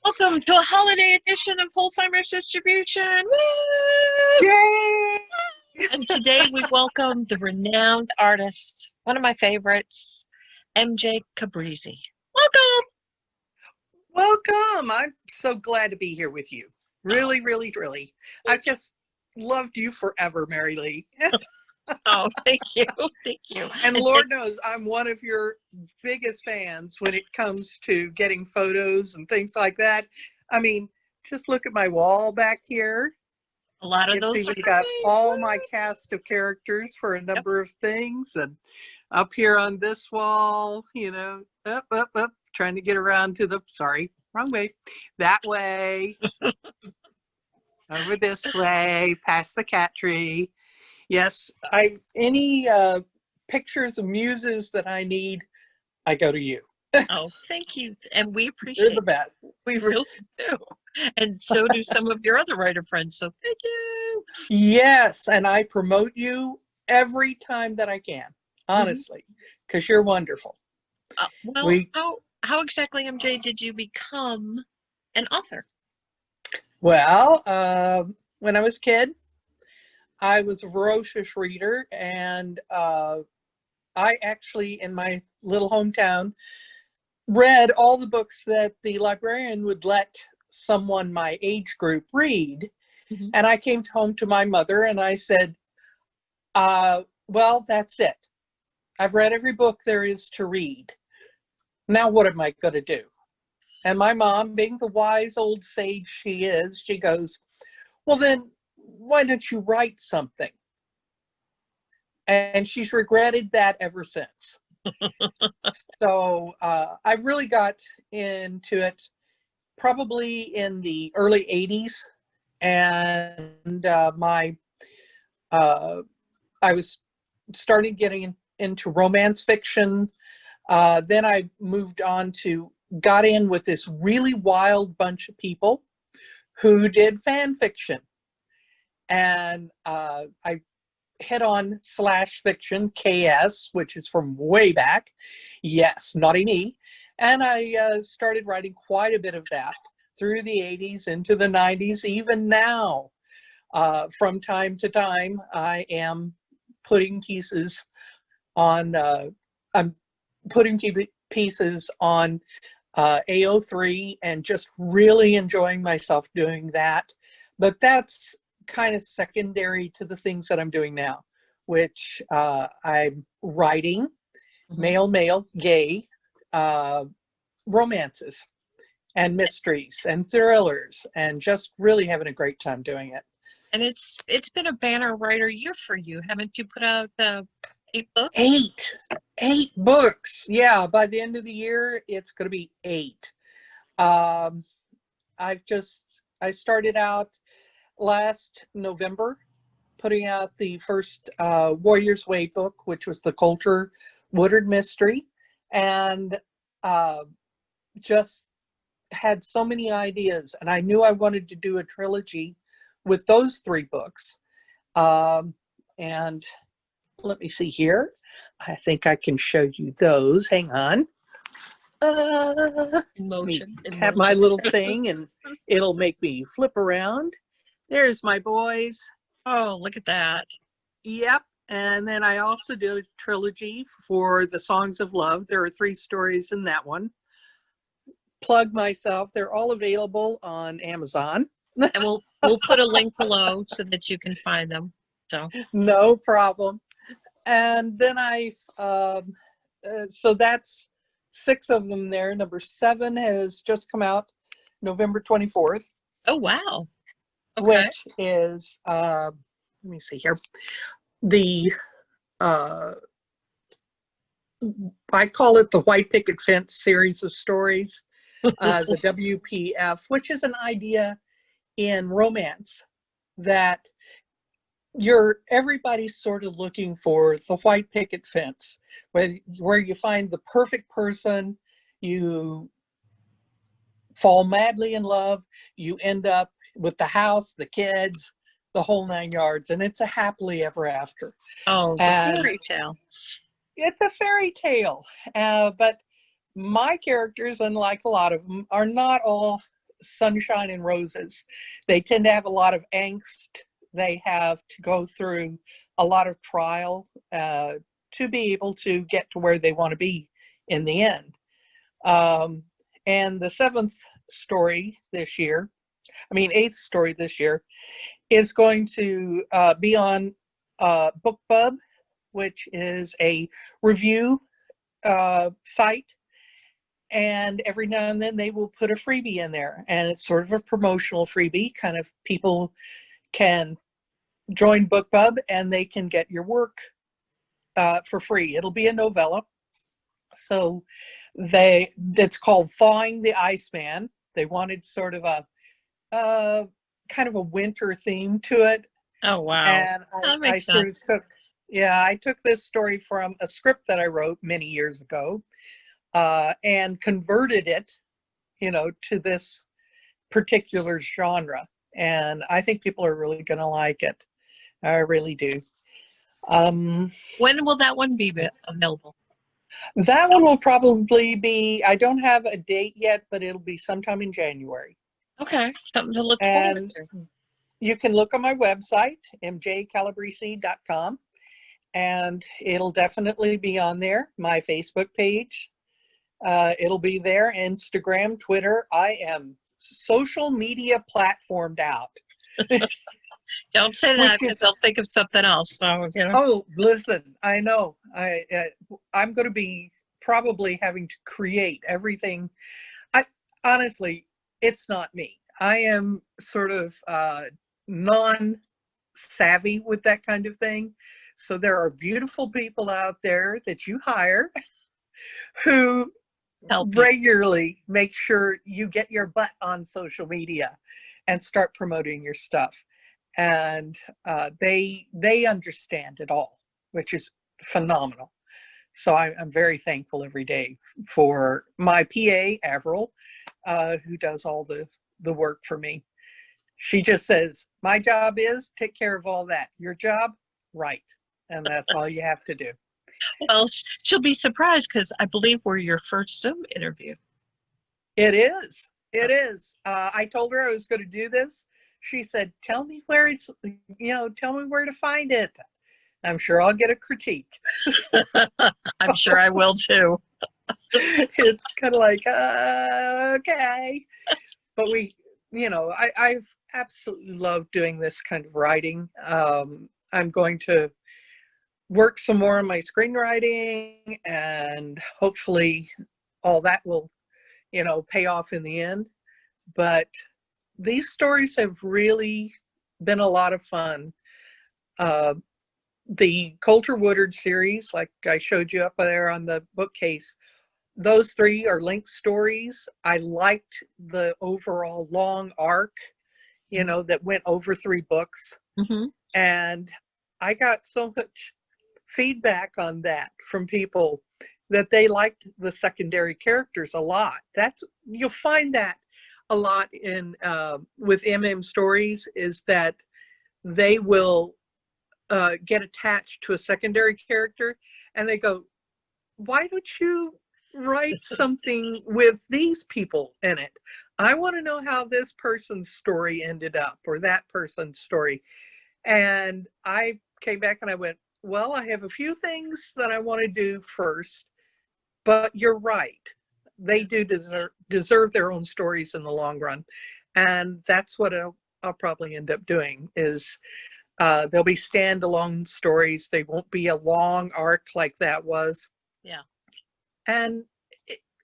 Welcome to a holiday edition of Holzheimer's Distribution. Woo! Yay! And today we welcome the renowned artist, one of my favorites, MJ Calbrese. Welcome! Welcome. I'm so glad to be here with you. Really, Oh, really, really. I've just loved you forever, Mary Lee. oh, thank you. Thank you. And And Lord knows I'm one of your biggest fans when it comes to getting photos and things like that. I mean, just look at my wall back here. a lot of It's those are even for got me. all Woo! my cast of characters for a Yep. number of things. And up here on this wall, up, trying to get around to the, sorry, wrong way, that way, over this way, past the cat tree. Yes, any pictures of muses that I need, I go to you. Oh, thank you. And we You're appreciate the best. it. We really do. And so do some of your other writer friends. So thank you. Yes, and I promote you every time that I can, Mhm. honestly, because you're wonderful. Well, We how exactly, MJ, did you become an author? Well, when I was a kid, I was a voracious reader, and I actually, in my little hometown, read all the books that the librarian would let someone my age group read. Mhm. And I came home to my mother and I said, well, that's it. I've read every book there is to read. Now what am I going to do? And my mom, being the wise old sage she is, she goes, well, then why don't you write something? And she's regretted that ever since. So I really got into it probably in the early 80s. And I was starting getting into romance fiction. Then I moved on to, got in with this really wild bunch of people who did fan fiction. And I hit on slash fiction, KS, which is from way back. Yes, naughty me. And I started writing quite a bit of that through the 80s into the 90s. Even now, from time to time, I am putting pieces on, I'm putting pieces on AO3 and just really enjoying myself doing that. But that's kind of secondary to the things that I'm doing now, which I'm writing Mhm. male, gay romances and mysteries and thrillers, and just really having a great time doing it. And it's been a banner writer year for you. Haven't you put out 8 books? Eight books. Yeah, by the end of the year, it's going to be 8. Um, I started out last November putting out the first Warrior's Way book, which was the Coulter Woodard mystery, and uh, just had so many ideas. And I knew I wanted to do a trilogy with those 3 books. And let me see here. I think I can show you those. Hang on. Let In me motion, in tap my motion. little thing and it'll make me flip around. There's my boys. Oh, look at that. Yep. And then I also did a trilogy for the Songs of Love. There are 3 stories in that one. Plug myself. They're all available on Amazon. And we'll put a link below so that you can find them. So No problem. And then so that's 6 of them there. Number 7 has just come out November 24th, oh wow. Okay. which is, let me see here, the, I call it the White Picket Fence series of stories, the WPF, which is an idea in romance that everybody's sort of looking for the white picket fence, where you find the perfect person, you fall madly in love, you end up with the house, the kids, the whole 9 yards, and it's a happily ever after. Oh, the And fairy tale. it's a fairy tale, but my characters, unlike a lot of them, are not all sunshine and roses. They tend to have a lot of angst. They have to go through a lot of trial to be able to get to where they want to be in the end. And the eighth story this year is going to be on BookBub, which is a review site. And every now and then they will put a freebie in there, and it's sort of a promotional freebie. Kind of people can join BookBub and they can get your work for free. It'll be a novella. So it's called Thawing the Iceman. They wanted sort of a kind of a winter theme to it. Oh, wow. And That makes sense. I took this story from a script that I wrote many years ago and converted it, to this particular genre. And I think people are really going to like it. I really do. When will that one be available? That one will probably be, I don't have a date yet, but it'll be sometime in January. Okay, something to look forward to. You can look on my website, mjcalabrese.com, and it'll definitely be on there. My Facebook page, it'll be there. Instagram, Twitter. I am social media platformed out. Don't say that because they'll think of something else. So, Oh, listen, I know. I'm going to be probably having to create everything. Honestly, it's not me. I am sort of non-savvy with that kind of thing. So there are beautiful people out there that you hire who regularly make sure you get your butt on social media and start promoting your stuff. And they understand it all, which is phenomenal. So I'm very thankful every day for my PA, Avril, who does all the work for me. She just says, my job is take care of all that. Your job, write. And that's all you have to do. Well, she'll be surprised because I believe we're your first Zoom interview. It is. It is. I told her I was going to do this. She said, tell me where tell me where to find it. I'm sure I'll get a critique. I'm sure I will too. It's kind of like, okay. But I've absolutely loved doing this kind of writing. I'm going to work some more on my screenwriting, and hopefully all that will, pay off in the end. But these stories have really been a lot of fun. The Coulter Woodard series, like I showed you up there on the bookcase, those 3 are linked stories. I liked the overall long arc, that went over 3 books. Mm-hmm. And I got so much feedback on that from people that they liked the secondary characters a lot. You'll find that a lot in with stories, is that they will get attached to a secondary character and they go, why don't you write something with these people in it? I want to know how this person's story ended up, or that person's story. And I came back and I went, well, I have a few things that I want to do first, but you're right. They do deserve their own stories in the long run. And that's what I'll probably end up doing is they'll be standalone stories. They won't be a long arc like that was. Yeah. And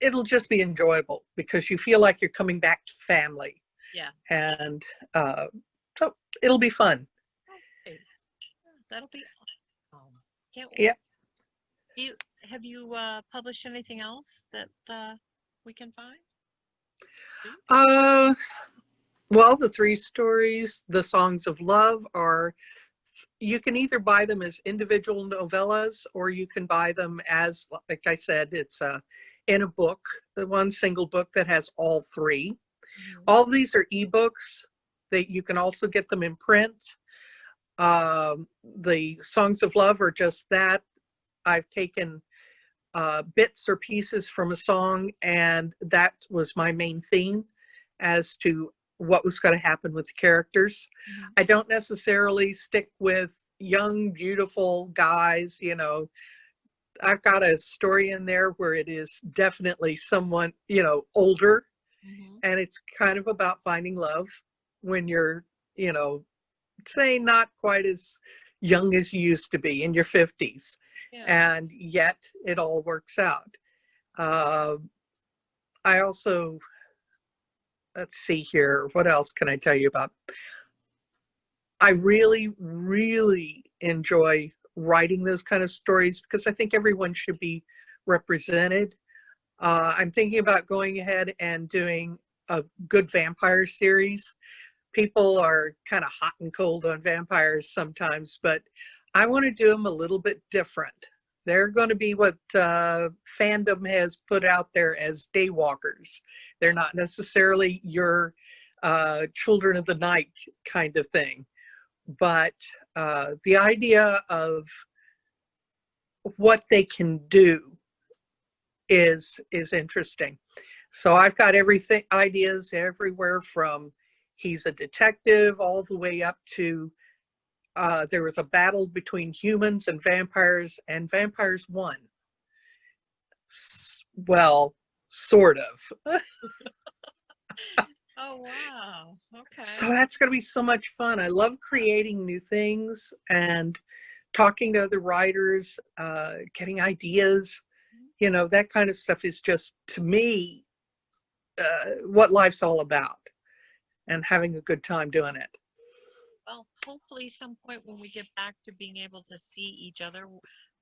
it'll just be enjoyable because you feel like you're coming back to family. Yeah. And so it'll be fun. Okay. That'll be awesome. Yeah. Have you published anything else that we can find? Well, the 3 stories, The Songs of Love, you can either buy them as individual novellas, or you can buy them as, like I said, it's in a book, the one single book that has all 3. Mm-hmm. All these are ebooks. You can also get them in print. The Songs of Love are just that. I've taken bits or pieces from a song, and that was my main theme. as to what was going to happen with the characters. Mhm. I don't necessarily stick with young, beautiful guys. I've got a story in there where it is definitely someone, older, Mhm. and it's kind of about finding love when you're, you know, say not quite as young as you used to be in your 50s, Yeah. and yet it all works out. Uh, I also, let's see here, what else can I tell you about? I really, really enjoy writing those kind of stories because I think everyone should be represented. I'm thinking about going ahead and doing a good vampire series. People are kind of hot and cold on vampires sometimes, but I want to do them a little bit different. They're going to be what fandom has put out there as daywalkers. They're not necessarily your children of the night kind of thing, but the idea of what they can do is interesting. So I've got everything, ideas everywhere from he's a detective all the way up to there was a battle between humans and vampires won. Well, sort of. Oh, wow. Okay. So that's going to be so much fun. I love creating new things and talking to other writers, getting ideas. That kind of stuff is just, to me, what life's all about, and having a good time doing it. Well, hopefully some point when we get back to being able to see each other,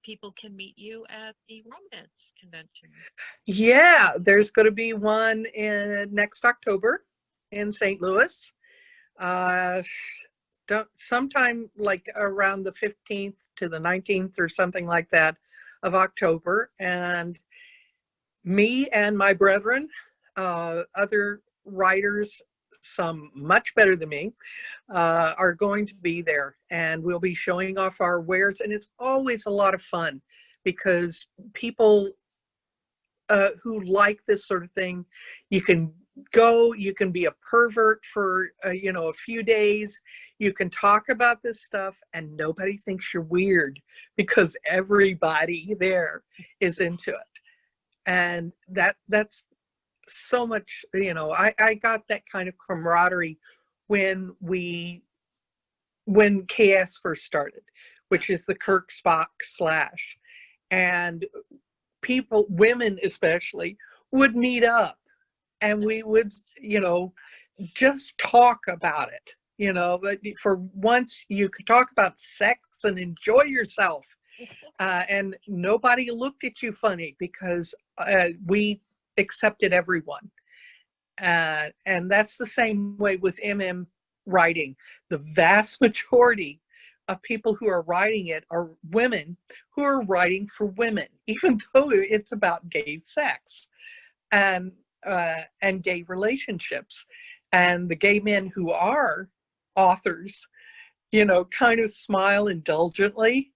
people can meet you at the romance convention. Yeah, there's going to be one in next October in St. Louis. Uh, Sometime like around the 15th to the 19th or something like that of October. And me and my brethren, other writers, some much better than me, are going to be there, and we'll be showing off our wares. And it's always a lot of fun because people who like this sort of thing, you can go, you can be a pervert for a few days, you can talk about this stuff and nobody thinks you're weird because everybody there is into it. And that's so much. I got that kind of camaraderie when KS first started, Yeah. which is the Kirk Spock slash. And people, women especially, would meet up and we would, just talk about it, but for once you could talk about sex and enjoy yourself. And nobody looked at you funny because we accepted everyone. And that's the same way with writing. The vast majority of people who are writing it are women who are writing for women, even though it's about gay sex and gay relationships. And the gay men who are authors, kind of smile indulgently,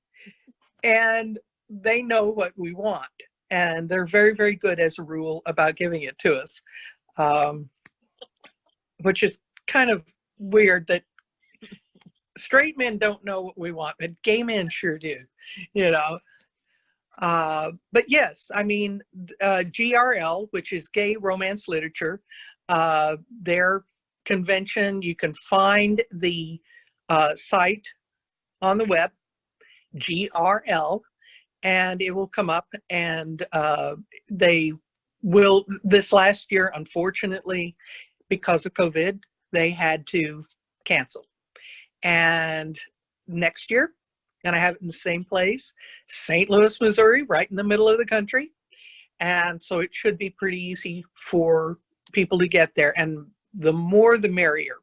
and they know what we want. And they're very, very good, as a rule, about giving it to us, which is kind of weird that straight men don't know what we want, but gay men sure do, you know. But yes, I mean, GRL, which is Gay Romance Literature, their convention, you can find the site on the web, GRL, and it will come up. And they will, this last year, unfortunately, because of COVID, they had to cancel. And next year, and I have it in the same place, St. Louis, Missouri, right in the middle of the country. And so it should be pretty easy for people to get there. And the more, the merrier.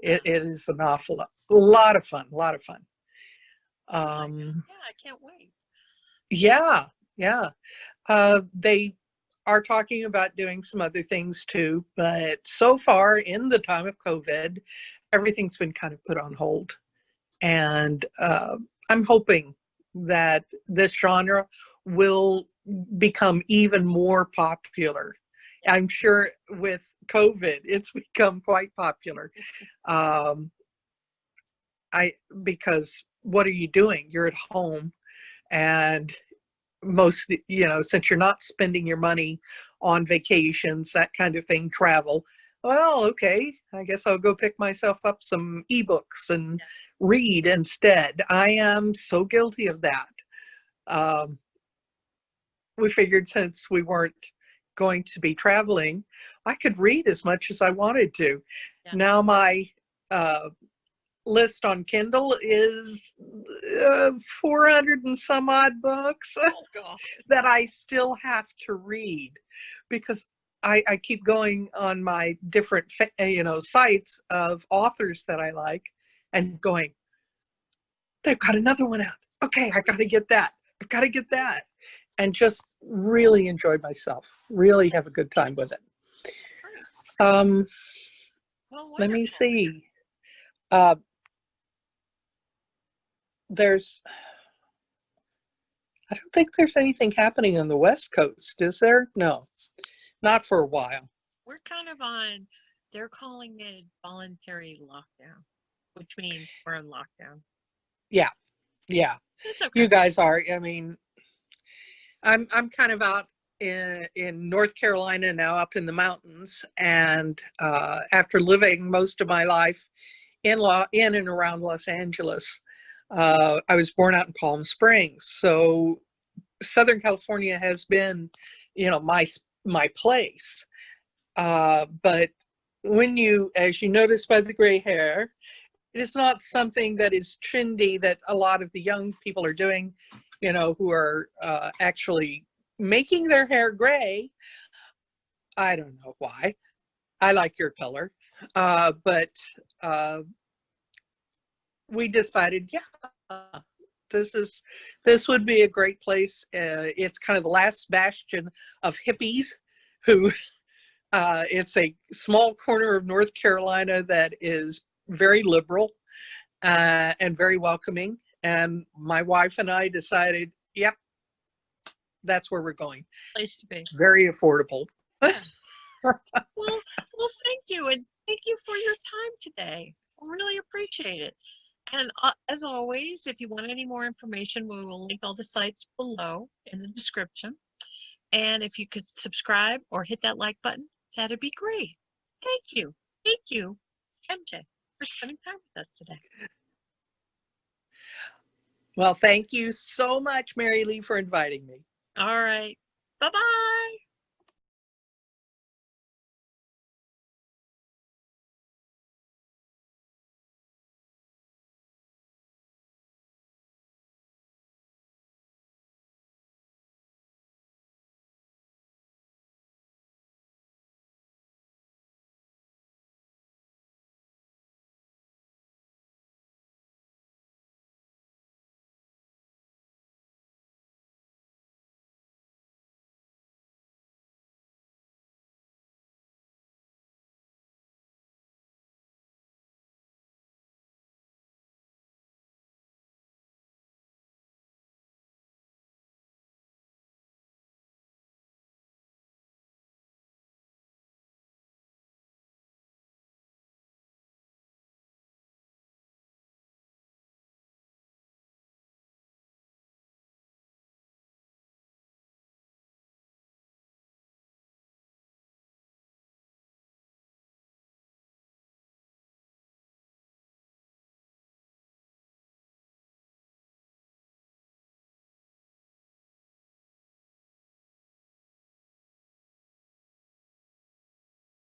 It is an awful lot, a lot of fun, a lot of fun. Yeah, I can't wait. Yeah, yeah. They are talking about doing some other things too, but so far in the time of COVID, everything's been kind of put on hold. And I'm hoping that this genre will become even more popular. I'm sure with COVID, it's become quite popular. Um, because what are you doing? You're at home, and since you're not spending your money on vacations, that kind of thing, travel, well, okay, I guess I'll go pick myself up some ebooks and read instead. I am so guilty of that. Um, we figured since we weren't going to be traveling, I could read as much as I wanted to. Yeah. Now my list on Kindle is 400 and some odd books that I still have to read, because I keep going on my different sites of authors that I like and going, they've got another one out. Okay, I got to get that. I've got to get that. And just really enjoy myself. Really have a good time with it. Well, Let me wonderful. see. I don't think there's anything happening on the West Coast, is there? No, not for a while. We're kind of on, they're calling it voluntary lockdown, which means we're on lockdown. Yeah. It's okay. You guys are. I mean, I'm kind of out in North Carolina now, up in the mountains, and after living most of my life in and around Los Angeles, I was born out in Palm Springs, so Southern California has been, my place. But as you notice by the gray hair, it is not something that is trendy that a lot of the young people are doing, who are actually making their hair gray. I don't know why. I like your color. But we decided, this would be a great place. It's kind of the last bastion of hippies who, it's a small corner of North Carolina that is very liberal and very welcoming. And my wife and I decided, yep, that's where we're going. Place to be. Very affordable. Yeah. Well, thank you. And thank you for your time today. I really appreciate it. And as always, if you want any more information, we will link all the sites below in the description. And if you could subscribe or hit that like button, that'd be great. Thank you. Thank you, MJ, for spending time with us today. Well, thank you so much, Mary Lee, for inviting me. All right. Bye-bye.